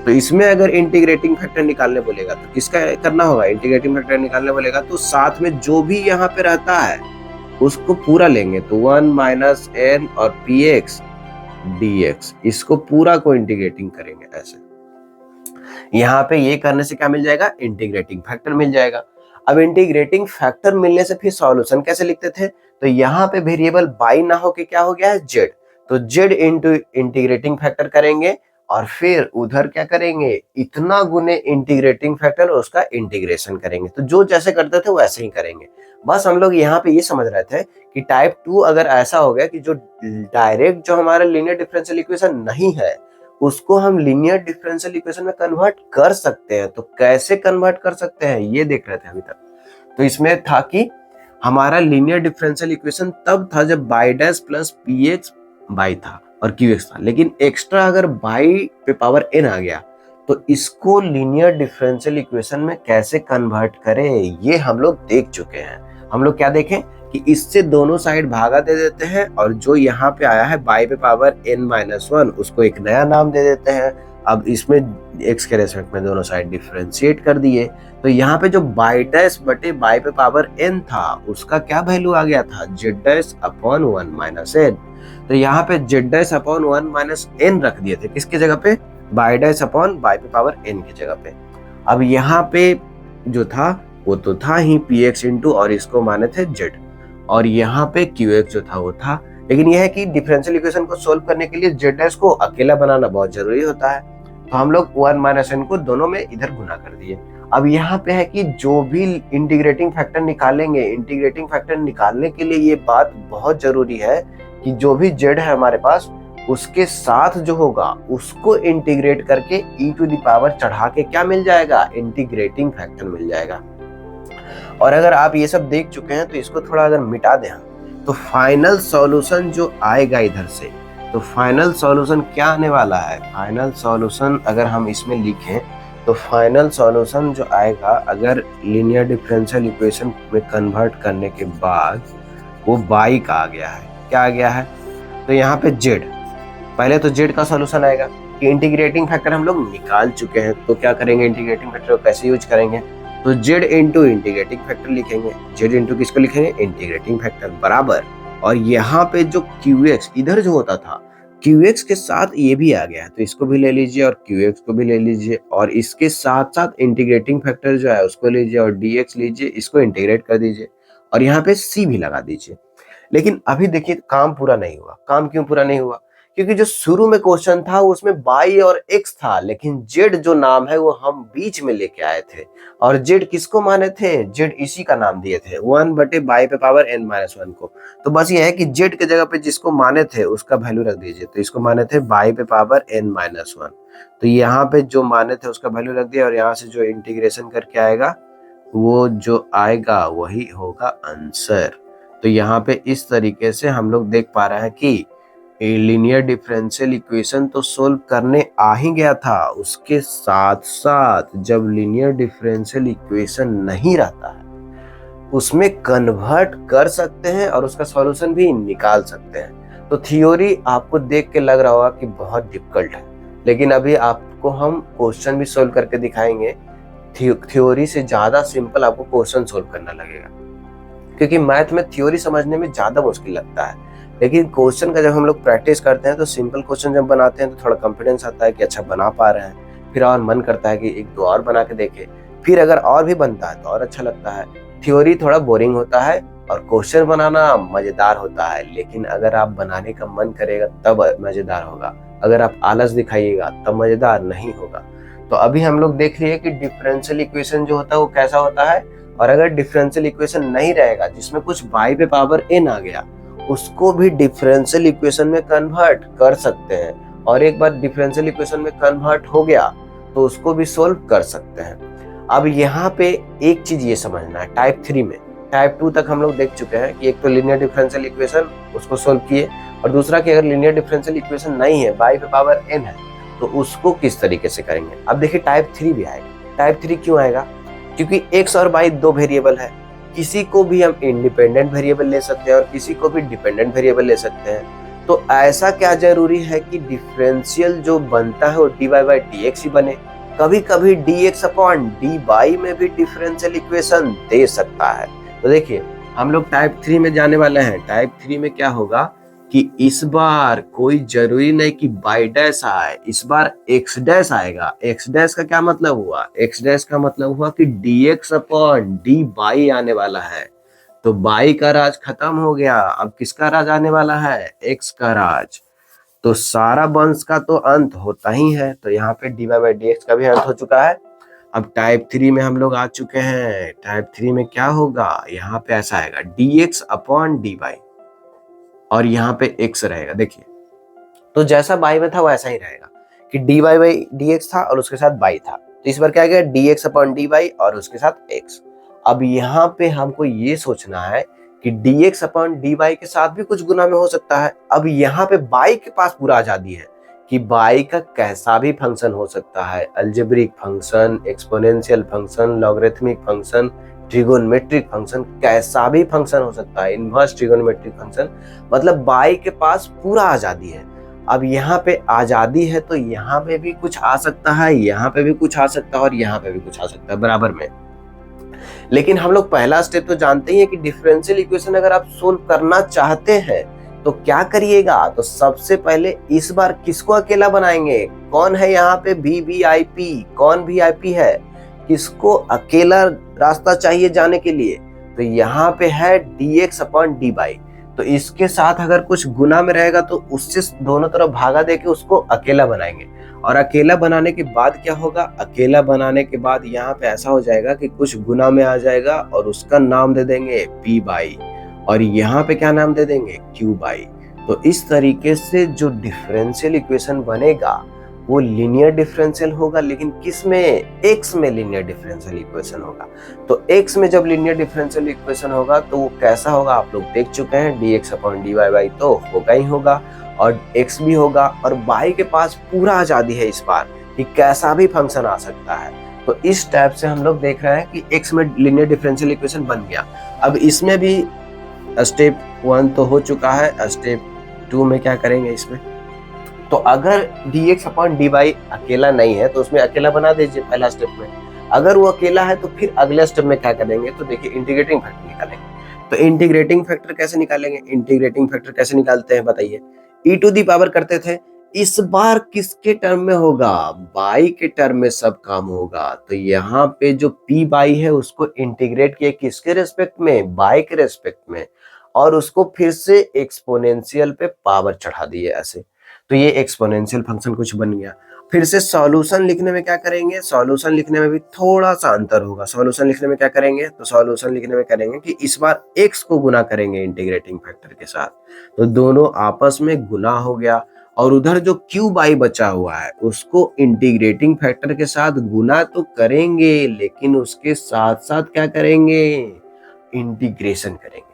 [SPEAKER 1] तो इसमें अगर इंटीग्रेटिंग फैक्टर निकालने बोलेगा तो किसका करना होगा, इंटीग्रेटिंग फैक्टर निकालने बोलेगा तो साथ में जो भी यहाँ पे रहता है उसको पूरा लेंगे, तो 1 माइनस एन और px dx, इसको पूरा को इंटीग्रेटिंग करेंगे ऐसे। यहाँ पे ये करने से क्या मिल जाएगा, इंटीग्रेटिंग फैक्टर मिल जाएगा। अब इंटीग्रेटिंग फैक्टर मिलने से फिर सॉल्यूशन कैसे लिखते थे, तो यहाँ पे वेरिएबल बाई ना होके क्या हो गया है, जेड, तो जेड इंटू इंटीग्रेटिंग फैक्टर करेंगे और फिर उधर क्या करेंगे, इतना गुने इंटीग्रेटिंग फैक्टर और उसका इंटीग्रेशन करेंगे। तो जो जैसे करते थे वैसे ही करेंगे। बस हम लोग यहाँ पे ये समझ रहे थे कि टाइप 2 अगर ऐसा हो गया कि जो डायरेक्ट जो हमारा लीनियर डिफरेंशियल इक्वेशन नहीं है उसको हम लीनियर डिफरेंशियल इक्वेशन में कन्वर्ट कर सकते हैं। तो कैसे कन्वर्ट कर सकते हैं ये देख रहे थे अभी तक। तो इसमें था कि हमारा लीनियर डिफरेंशियल इक्वेशन तब था जब by dash plus P x by था और क्यू एक्स था, लेकिन एक्स्ट्रा अगर बाई पे पावर एन आ गया तो इसको लीनियर डिफरेंशियल इक्वेशन में कैसे कन्वर्ट करें ये हम लोग देख चुके हैं। हम लोग क्या देखें कि इससे दोनों साइड भागा दे देते हैं और जो यहाँ पे आया है बाई पे पावर n-1 उसको एक नया नाम दे देते हैं। अब इसमें x के रेस्पेक्ट में दोनों साइड डिफरेंशिएट कर दिए तो यहाँ पे जो बाई डैश बटे बाई पे पावर n था उसका क्या वैल्यू आ गया था z'/1 माइनस n। तो यहाँ पे z'/1 माइनस n रख दिए थे किसके जगह पे, बाई डैश अपॉन बाई पे पावर n की जगह पे। अब यहाँ पे जो था वो तो था ही px इंटू और इसको माने थे z और यहाँ पे qx जो था वो था, लेकिन यह है कि डिफरेंशियल इक्वेशन को सोल्व करने के लिए z डैश को अकेला बनाना बहुत जरूरी होता है तो हम लोग 1 माइनस n को दोनों में इधर गुना कर दिए। अब यहाँ पे है कि जो भी इंटीग्रेटिंग फैक्टर निकालेंगे, इंटीग्रेटिंग फैक्टर निकालने के लिए ये बात बहुत जरूरी है कि जो भी z है हमारे पास उसके साथ जो होगा उसको इंटीग्रेट करके e टू द पावर चढ़ा के क्या मिल जाएगा, इंटीग्रेटिंग फैक्टर मिल जाएगा। और अगर आप ये सब देख चुके हैं तो इसको थोड़ा अगर मिटा दें तो फाइनल सॉल्यूशन जो आएगा इधर से, तो फाइनल सॉल्यूशन क्या आने वाला है, फाइनल सॉल्यूशन अगर हम इसमें लिखें तो फाइनल सॉल्यूशन जो आएगा अगर लीनियर डिफरेंशियल इक्वेशन में कन्वर्ट करने के बाद वो बाई का आ गया है, क्या आ गया है, तो यहाँ पे z, पहले तो z का सॉल्यूशन आएगा कि इंटीग्रेटिंग फैक्टर हम लोग निकाल चुके हैं तो क्या करेंगे, इंटीग्रेटिंग फैक्टर को कैसे यूज करेंगे, तो z इंटू इंटीग्रेटिंग फैक्टर लिखेंगे, z इंटू किसको लिखेंगे, इंटीग्रेटिंग फैक्टर बराबर, और यहाँ पे जो qx इधर जो होता था qx के साथ ये भी आ गया है तो इसको भी ले लीजिए और qx को भी ले लीजिए और इसके साथ साथ इंटीग्रेटिंग फैक्टर जो है उसको लीजिए और dx लीजिए, इसको इंटीग्रेट कर दीजिए और यहाँ पे c भी लगा दीजिए। लेकिन अभी देखिए काम पूरा नहीं हुआ। काम क्यों पूरा नहीं हुआ, क्योंकि जो शुरू में क्वेश्चन था उसमें बाई और एक्स था लेकिन जेड जो नाम है वो हम बीच में लेके आए थे और जेड किसको माने थे, जेड इसी का नाम दिए थे 1 बटे बाई पे पावर n-1 को। तो बस ये है कि जेड के जगह पे जिसको माने थे उसका वैल्यू रख दीजिए, तो इसको माने थे बाई पे पावर n-1 तो यहाँ पे जो माने थे उसका वैल्यू रख दिया और यहाँ से जो इंटीग्रेशन करके आएगा वो जो आएगा वही होगा आंसर। तो यहाँ पे इस तरीके से हम लोग देख पा रहे हैं कि लीनियर डिफरेंशियल इक्वेशन तो सोल्व करने आ ही गया था, उसके साथ साथ जब लीनियर डिफरेंशियल इक्वेशन नहीं रहता है उसमें कन्वर्ट कर सकते हैं और उसका सॉल्यूशन भी निकाल सकते हैं। तो थ्योरी आपको देख के लग रहा होगा कि बहुत डिफिकल्ट है, लेकिन अभी आपको हम क्वेश्चन भी सोल्व करके दिखाएंगे। थ्योरी से ज्यादा सिंपल आपको क्वेश्चन सोल्व करना लगेगा, क्योंकि मैथ में थ्योरी समझने में ज्यादा मुश्किल लगता है, लेकिन क्वेश्चन का जब हम लोग प्रैक्टिस करते हैं तो सिंपल क्वेश्चन जब बनाते हैं तो थोड़ा कॉन्फिडेंस आता है कि अच्छा बना पा रहे हैं, फिर और मन करता है कि एक दो और बना के देखें, फिर अगर और भी बनता है तो और अच्छा लगता है। थ्योरी थोड़ा बोरिंग होता है और क्वेश्चन बनाना मजेदार होता है, लेकिन अगर आप बनाने का मन करेगा तब मजेदार होगा, अगर आप आलस दिखाइएगा तब मजेदार नहीं होगा। तो अभी हम लोग देख लिए कि डिफरेंशियल इक्वेशन जो होता है वो कैसा होता है, और अगर डिफरेंशियल इक्वेशन नहीं रहेगा जिसमें कुछ बाई पे पावर n आ गया उसको भी डिफरेंशियल इक्वेशन में कन्वर्ट कर सकते हैं, और एक बार डिफरेंशियल इक्वेशन में कन्वर्ट हो गया तो उसको भी सोल्व कर सकते हैं। अब यहाँ पे एक चीज ये समझना है, टाइप 3 में, टाइप 2 तक हम लोग देख चुके हैं कि एक तो लीनियर डिफरेंशियल इक्वेशन उसको सोल्व किए, और दूसरा कि अगर लीनियर डिफरेंशियल इक्वेशन नहीं है, बाई पे पावर n है, तो उसको किस तरीके से करेंगे। अब देखिए टाइप 3 भी आएगा। टाइप 3 क्यों आएगा, क्योंकि x और y दो वेरिएबल है, किसी को भी हम इंडिपेंडेंट वेरिएबल ले सकते हैं और किसी को भी डिपेंडेंट वेरिएबल ले सकते हैं। तो ऐसा क्या जरूरी है कि डिफरेंशियल जो बनता है वो dy बाई dx ही बने, कभी कभी dx अपॉन dy में भी डिफरेंशियल इक्वेशन दे सकता है। तो देखिए हम लोग टाइप 3 में जाने वाले हैं। टाइप 3 में क्या होगा कि इस बार कोई जरूरी नहीं कि बाई डैश आए, इस बार एक्स डैश आएगा। एक्स डैश का क्या मतलब हुआ, एक्स डैश का मतलब हुआ कि dx अपॉन dy बाई आने वाला है। तो बाई का राज खत्म हो गया, अब किसका राज आने वाला है, x का राज। तो सारा वंश का तो अंत होता ही है, तो यहाँ पे dy बाई dx का भी अंत हो चुका है। अब टाइप 3 में हम लोग आ चुके हैं। टाइप 3 में क्या होगा, यहाँ पे ऐसा आएगा dx अपॉन dy और यहाँ पे x रहेगा। देखिए तो जैसा बाई में था वैसा ही रहेगा कि dy बाई dx था और उसके साथ बाई था, तो इस बार क्या गया dx अपॉन dy और उसके साथ x। अब यहाँ पे हमको ये सोचना है कि dx अपॉन dy के साथ भी कुछ गुना में हो सकता है। अब यहाँ पे y के पास पूरा आजादी है कि y का कैसा भी फंक्शन हो सकता है, algebraic function, exponential function, logarithmic function, trigonometric function, कैसा भी फंक्शन हो सकता है, इनवर्स ट्रिगोनोमेट्रिक फंक्शन, मतलब y के पास पूरा आजादी है। अब यहाँ पे आजादी है तो यहाँ पे भी कुछ आ सकता है, यहाँ पे भी कुछ आ सकता है और यहाँ पे भी कुछ आ सकता है बराबर में। लेकिन हम लोग पहला स्टेप तो जानते ही हैं कि डिफरेंशियल इक्वेशन अगर आप सोल्व करना चाहते हैं तो क्या करिएगा, तो सबसे पहले इस बार किसको अकेला बनाएंगे, कौन है यहाँ पे वीवीआईपी, कौन वीआईपी है, किसको अकेला रास्ता चाहिए जाने के लिए, तो यहाँ पे है dx अपॉन dy। तो इसके साथ अगर कुछ गुना में रहेगा तो उससे दोनों तरफ भागा देके उसको अकेला बनाएंगे। और अकेला बनाने के बाद क्या होगा, अकेला बनाने के बाद यहाँ पे ऐसा हो जाएगा कि कुछ गुना में आ जाएगा और उसका नाम दे देंगे p बाई, और यहाँ पे क्या नाम दे देंगे q बाई। तो इस तरीके से जो डिफरेंशियल इक्वेशन बनेगा वो लीनियर डिफरेंशियल होगा, लेकिन किस में, x में लीनियर डिफरेंशियल इक्वेशन होगा। तो x में जब लीनियर डिफरेंशियल इक्वेशन होगा तो वो कैसा होगा आप लोग देख चुके हैं, dx अपॉन dy बाई तो होगा ही होगा, और x भी होगा, और y के पास पूरा आजादी है इस बार कि कैसा भी फंक्शन आ सकता है। तो इस टाइप से हम लोग देख रहे हैं कि x में लीनियर डिफरेंशियल इक्वेशन बन गया। अब इसमें भी स्टेप 1 तो हो चुका है, स्टेप 2 में क्या करेंगे इसमें, तो अगर dx अपॉन dy अकेला नहीं है तो उसमें अकेला बना दीजिए पहला स्टेप में। अगर वो अकेला है तो फिर अगले स्टेप में क्या करेंगे, तो देखिए इंटीग्रेटिंग फैक्टर निकालेंगे। तो इंटीग्रेटिंग फैक्टर कैसे निकालेंगे, इंटीग्रेटिंग फैक्टर कैसे निकालते हैं बताइए, e टू दी पावर करते थे, इस बार किसके टर्म में होगा, y के टर्म में सब काम होगा। तो यहाँ पे जो p बाई है उसको इंटीग्रेट किए किसके रेस्पेक्ट में, y के रेस्पेक्ट में, और उसको फिर से एक्सपोनेंशियल पे पावर चढ़ा दिए ऐसे। तो ये एक्सपोनेंशियल फंक्शन कुछ बन गया। फिर से सॉल्यूशन लिखने में क्या करेंगे, सॉल्यूशन लिखने में भी थोड़ा सा अंतर होगा। सॉल्यूशन लिखने में क्या करेंगे, तो सॉल्यूशन लिखने में करेंगे कि इस बार x को गुना करेंगे इंटीग्रेटिंग फैक्टर के साथ, तो दोनों आपस में गुना हो गया, और उधर जो q बाई बचा हुआ है उसको इंटीग्रेटिंग फैक्टर के साथ गुना तो करेंगे, लेकिन उसके साथ साथ क्या करेंगे, इंटीग्रेशन करेंगे।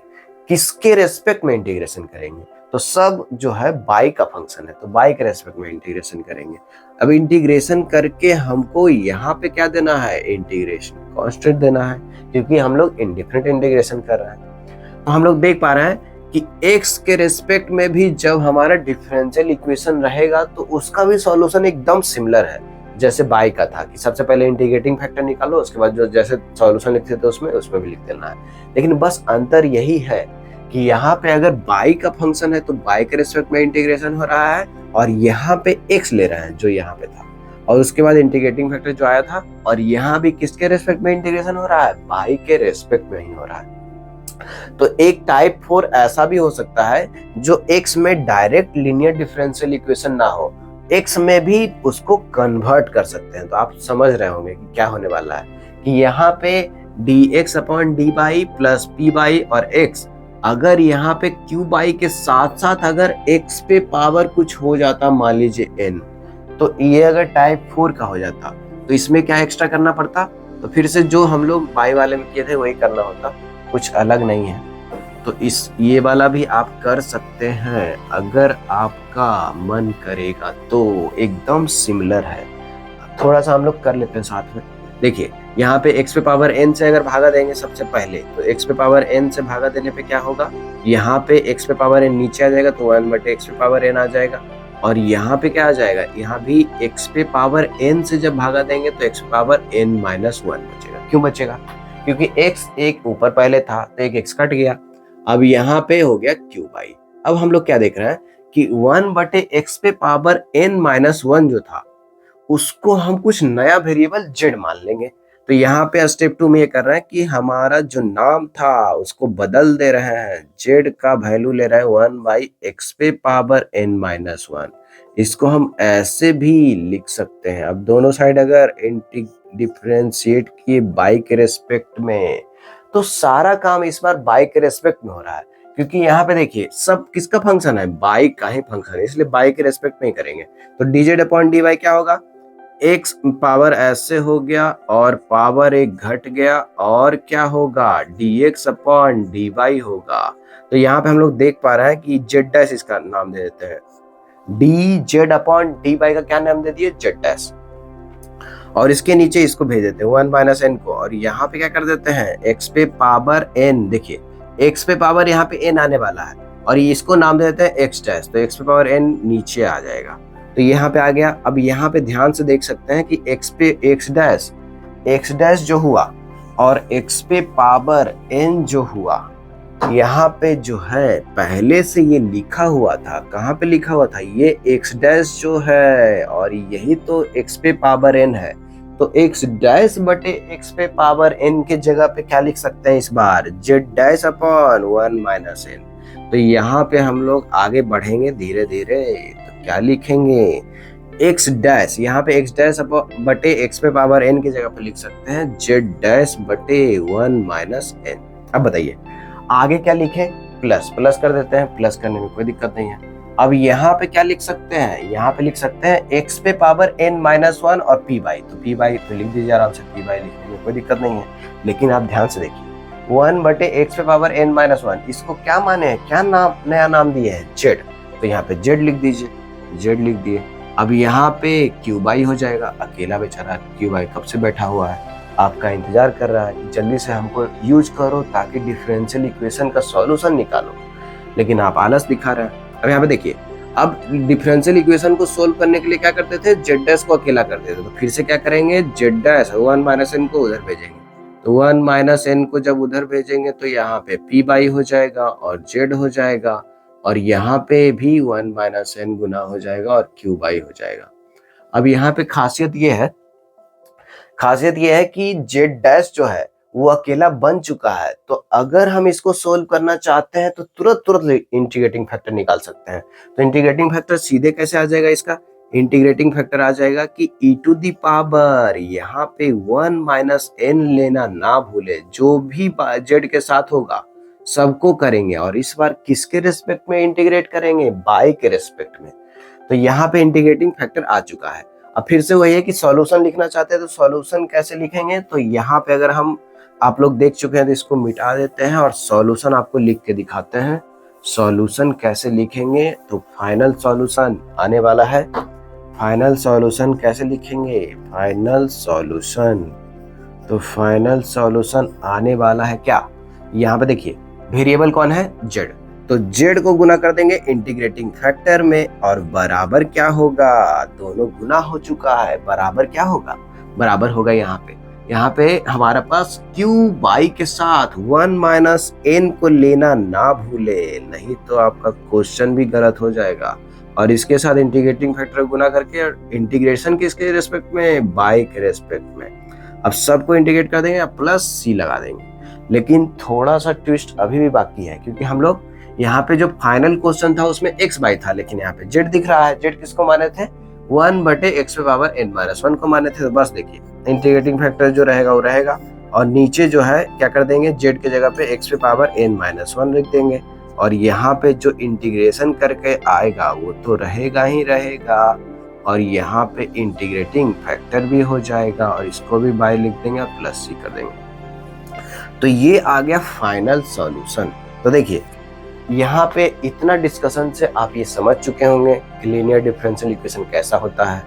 [SPEAKER 1] किसके रेस्पेक्ट में इंटीग्रेशन करेंगे, तो सब जो है बाई का फंक्शन है तो बाई के रेस्पेक्ट में इंटीग्रेशन करेंगे। अब इंटीग्रेशन करके हमको यहाँ पे क्या देना है, इंटीग्रेशन कांस्टेंट देना है, क्योंकि हम लोग इंडिफरेंट इंटीग्रेशन कर रहे हैं। तो हम लोग देख पा रहे हैं कि x के रेस्पेक्ट में भी जब हमारा डिफरेंशियल इक्वेशन रहेगा तो उसका भी सॉल्यूशन एकदम सिमिलर है जैसे बाई का था, कि सबसे पहले इंटीग्रेटिंग फैक्टर निकालो, उसके बाद जो जैसे सॉल्यूशन लिखते थे उसमें भी लिख देना है। लेकिन बस अंतर यही है कि यहाँ पे अगर बाई का फंक्शन है तो बाई के रेस्पेक्ट में इंटीग्रेशन हो रहा है, और यहाँ पे x ले रहे हैं जो यहाँ पे था, और उसके बाद इंटीग्रेटिंग फैक्टर जो आया था, और यहाँ भी किसके रेस्पेक्ट में इंटीग्रेशन हो रहा है, बाई के रेस्पेक्ट में ही हो रहा है। तो एक टाइप 4 ऐसा भी हो सकता है जो x में डायरेक्ट लीनियर डिफरेंशियल इक्वेशन ना हो, x में भी उसको कन्वर्ट कर सकते हैं। तो आप समझ रहे होंगे कि क्या होने वाला है कि यहाँ पे dx upon dy plus p by और x, अगर यहाँ पे q बाई के साथ साथ अगर x पे पावर कुछ हो जाता, मान लीजिए n, तो ये अगर टाइप 4 का हो जाता तो इसमें क्या एक्स्ट्रा करना पड़ता, तो फिर से जो हम लोग बाई वाले में किए थे वही करना होता, कुछ अलग नहीं है। तो इस ये वाला भी आप कर सकते हैं अगर आपका मन करेगा, तो एकदम सिमिलर है। थोड़ा सा हम लोग कर लेते हैं साथ में। देखिए यहाँ पे x पे पावर n से अगर भागा देंगे सबसे पहले, तो x पे पावर n से भागा देने पे क्या होगा, यहाँ पे x पे पावर n नीचे आ जाएगा तो 1 बटे x पे पावर n आ जाएगा, और यहाँ पे क्या आ जाएगा, यहाँ भी x पे पावर n से जब भागा देंगे तो x पे पावर n माइनस 1 बचेगा। क्यों बचेगा, क्योंकि x एक ऊपर पहले था तो एक x कट गया, अब यहाँ पे हो गया q बाई। अब हम लोग क्या देख रहे हैं कि 1 बटे x पे पावर n माइनस 1 जो था उसको हम कुछ नया वेरिएबल z मान लेंगे। तो यहाँ पे स्टेप 2 में ये कर रहे हैं कि हमारा जो नाम था उसको बदल दे रहे हैं, z का वैल्यू ले रहे हैं 1 बाई x पे पावर n माइनस 1। इसको हम ऐसे भी लिख सकते हैं। अब दोनों साइड अगर डिफरेंशिएट किए बाई के रेस्पेक्ट में, तो सारा काम इस बार बाई के रेस्पेक्ट में हो रहा है, क्योंकि यहाँ पे देखिए सब किसका फंक्शन है, बाई का ही फंक्शन है, इसलिए बाई के रेस्पेक्ट में ही करेंगे। तो dz अपॉन dy क्या होगा, x पावर ऐसे हो गया और पावर एक घट गया और क्या होगा dx अपॉन dy होगा। तो यहाँ पे हम लोग देख पा रहे हैं कि z डैश इसका नाम दे देते हैं, dz अपॉन dy का क्या नाम दे दिए z डैश, और इसके नीचे इसको भेज देते हैं 1 माइनस एन को, और यहाँ पे क्या कर देते हैं x पे पावर n, देखिए x पे पावर यहाँ पे n आने वाला है और ये इसको नाम दे देते हैं x डैश, तो x पे पावर n नीचे आ जाएगा, तो यहाँ पे आ गया। अब यहाँ पे ध्यान से देख सकते हैं कि x पे x डैश जो हुआ और x पे पावर n जो हुआ, यहाँ पे जो है पहले से ये लिखा हुआ था, कहाँ पे लिखा हुआ था, ये x डैश जो है और यही तो x पे पावर n है, तो x डैश बटे x पे पावर n के जगह पे क्या लिख सकते हैं इस बार, z dash upon 1 minus n। तो यहाँ पे हम लोग आगे बढ़ेंगे धीरे धीरे, तो क्या लिखेंगे x डैश, यहाँ पे x डैश बटे x पे पावर n की जगह पे लिख सकते हैं z डैश बटे 1 माइनस n। अब बताइए आगे क्या लिखें, प्लस कर देते हैं, प्लस करने में कोई दिक्कत नहीं है। अब यहाँ पे क्या लिख सकते हैं, यहाँ पे लिख सकते हैं x पे पावर n माइनस 1 और p बाई, तो p बाई तो लिख दीजिए आराम से, p बाई लिखने में कोई दिक्कत नहीं है। लेकिन आप ध्यान से देखिए 1 बटे x पे पावर n माइनस 1, इसको क्या माने हैं, क्या नाम नया नाम दिए है z, तो यहाँ पे z लिख दीजिए, z लिख दिए। अब यहाँ पे q बाई हो जाएगा, अकेला बेचारा q बाई कब से बैठा हुआ है, आपका इंतजार कर रहा है कि जल्दी से हमको यूज करो ताकि डिफरेंशियल इक्वेशन का सॉल्यूशन निकालो, लेकिन आप आलस दिखा रहे हैं। अब यहाँ पे देखिए, अब डिफरेंशियल इक्वेशन को सोल्व करने के लिए क्या करते थे, z डैश को अकेला करते थे, तो फिर से क्या करेंगे, z डैश 1 माइनस n को उधर भेजेंगे, तो 1 माइनस n को जब उधर भेजेंगे तो यहाँ पे p बाई हो जाएगा और z हो जाएगा, और यहाँ पे भी 1 माइनस n गुना हो जाएगा और q बाई हो जाएगा। अब यहाँ पे खासियत ये है कि z डैश जो है वो अकेला बन चुका है, तो अगर हम इसको सोल्व करना चाहते हैं तो तुरंत इंटीग्रेटिंग फैक्टर निकाल सकते हैं। तो इंटीग्रेटिंग फैक्टर सीधे कैसे आ जाएगा, इसका इंटीग्रेटिंग फैक्टर आ जाएगा कि e टू दी पावर, यहाँ पे 1 माइनस n लेना ना भूले, जो भी z के साथ होगा सबको करेंगे, और इस बार किसके रेस्पेक्ट में इंटीग्रेट करेंगे, बाई के रेस्पेक्ट में। तो यहाँ पे इंटीग्रेटिंग फैक्टर आ चुका है। अब फिर से वही है कि सॉल्यूशन लिखना चाहते हैं तो सॉल्यूशन कैसे लिखेंगे, तो यहाँ पे अगर हम आप लोग देख चुके हैं तो इसको मिटा देते हैं और सॉल्यूशन आपको लिख के दिखाते हैं। सॉल्यूशन कैसे लिखेंगे, तो फाइनल सॉल्यूशन आने वाला है, फाइनल सॉल्यूशन कैसे लिखेंगे, फाइनल सॉल्यूशन, तो फाइनल सॉल्यूशन आने वाला है क्या, यहाँ पे देखिए वेरिएबल कौन है, z, तो z को गुना कर देंगे इंटीग्रेटिंग फैक्टर में, और बराबर क्या होगा, दोनों गुना हो चुका है, बराबर क्या होगा, बराबर होगा यहाँ पे हमारे पास q बाई के साथ 1 माइनस n को लेना ना भूले, नहीं तो आपका क्वेश्चन भी गलत हो जाएगा। और इसके साथ इंटीग्रेटिंग फैक्टर गुना करके इंटीग्रेशन किसके रेस्पेक्ट में, बाई के रेस्पेक्ट में। अब सबको इंटीग्रेट कर देंगे, प्लस c लगा देंगे, लेकिन थोड़ा सा ट्विस्ट अभी भी बाकी है, क्योंकि हम लोग यहाँ पे जो फाइनल क्वेश्चन था उसमें x बाई था, लेकिन यहाँ पे z दिख रहा है, z किसको माने थे, 1 बटे x पे पावर n माइनस 1 को माने थे। तो बस देखिए इंटीग्रेटिंग फैक्टर जो रहेगा वो रहेगा, और नीचे जो है क्या कर देंगे, z की जगह पे x पे पावर n माइनस 1 लिख देंगे, और यहाँ पे जो इंटीग्रेशन करके आएगा वो तो रहेगा ही रहेगा, और यहाँ पे इंटीग्रेटिंग फैक्टर भी हो जाएगा, और इसको भी बाई लिख देंगे और प्लस c कर देंगे। तो ये आ गया फाइनल सॉल्यूशन। तो देखिए यहाँ पे इतना डिस्कशन से आप ये समझ चुके होंगे कि लीनियर डिफरेंशियल इक्वेशन कैसा होता है,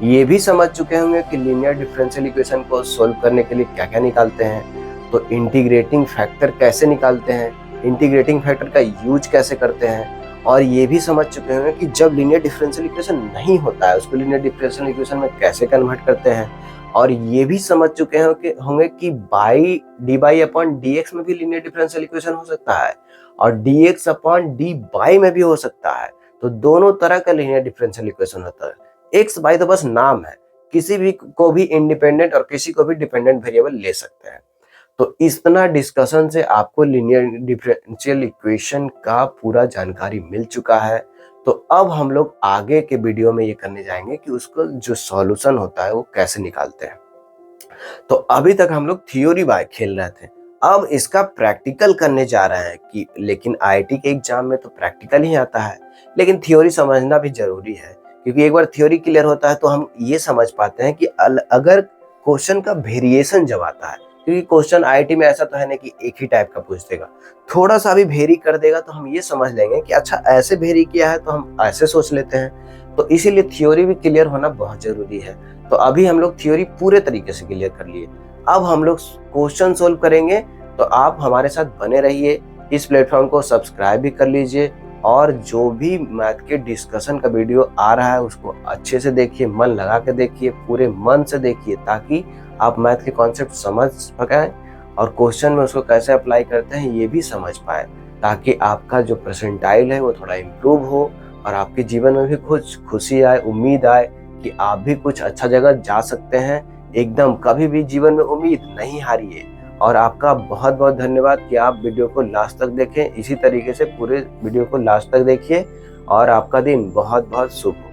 [SPEAKER 1] ये भी समझ चुके होंगे कि लीनियर डिफरेंशियल इक्वेशन को सोल्व करने के लिए क्या क्या निकालते हैं, तो इंटीग्रेटिंग फैक्टर कैसे निकालते हैं, इंटीग्रेटिंग फैक्टर का यूज कैसे करते हैं, और ये भी समझ चुके होंगे कि जब लीनियर डिफरेंशियल इक्वेशन नहीं होता है उसको लीनियर डिफरेंशियल इक्वेशन में कैसे कन्वर्ट करते हैं, और ये भी समझ चुके होंगे कि by D by upon D x में भी लीनियर डिफरेंशियल इक्वेशन हो सकता है और dx अपॉन डी बाई में भी हो सकता है। तो दोनों तरह का लीनियर डिफरेंशियल इक्वेशन होता है। x बाई तो बस नाम है, किसी भी को भी इंडिपेंडेंट और किसी को भी डिपेंडेंट वेरिएबल ले सकते हैं। तो इतना डिस्कशन से आपको लीनियर डिफरेंशियल इक्वेशन का पूरा जानकारी मिल चुका है। तो अब हम लोग आगे के वीडियो में ये करने जाएंगे कि उसको जो सॉल्यूशन होता है वो कैसे निकालते हैं। तो अभी तक हम लोग थ्योरी बाय खेल रहे थे, अब इसका प्रैक्टिकल करने जा रहे हैं कि लेकिन आईआईटी के एग्जाम में तो प्रैक्टिकल ही आता है, लेकिन थ्योरी समझना भी जरूरी है, क्योंकि एक बार थ्योरी क्लियर होता है तो हम ये समझ पाते हैं कि अगर क्वेश्चन का वेरिएशन जब आता है, क्योंकि क्वेश्चन आईआईटी में ऐसा तो है नहीं कि एक ही टाइप का पूछ देगा, थोड़ा सा भी वेरी कर देगा तो हम ये समझ लेंगे कि अच्छा ऐसे वेरी किया है तो हम ऐसे सोच लेते हैं। तो इसीलिए थ्योरी भी क्लियर होना बहुत जरूरी है। तो अभी हम लोग थ्योरी पूरे तरीके से क्लियर कर लिए, अब हम लोग क्वेश्चन सोल्व करेंगे। तो आप हमारे साथ बने रहिए, इस प्लेटफॉर्म को सब्सक्राइब भी कर लीजिए और जो भी मैथ के डिस्कशन का वीडियो आ रहा है उसको अच्छे से देखिए, मन लगा के देखिए, पूरे मन से देखिए, ताकि आप मैथ के कॉन्सेप्ट समझ पाएं और क्वेश्चन में उसको कैसे अप्लाई करते हैं ये भी समझ पाए, ताकि आपका जो परसेंटाइल है वो थोड़ा इम्प्रूव हो और आपके जीवन में भी कुछ खुशी आए, उम्मीद आए कि आप भी कुछ अच्छा जगह जा सकते हैं। एकदम कभी भी जीवन में उम्मीद नहीं हारिए। और आपका बहुत बहुत धन्यवाद कि आप वीडियो को लास्ट तक देखें। इसी तरीके से पूरे वीडियो को लास्ट तक देखिए और आपका दिन बहुत बहुत शुभ हो।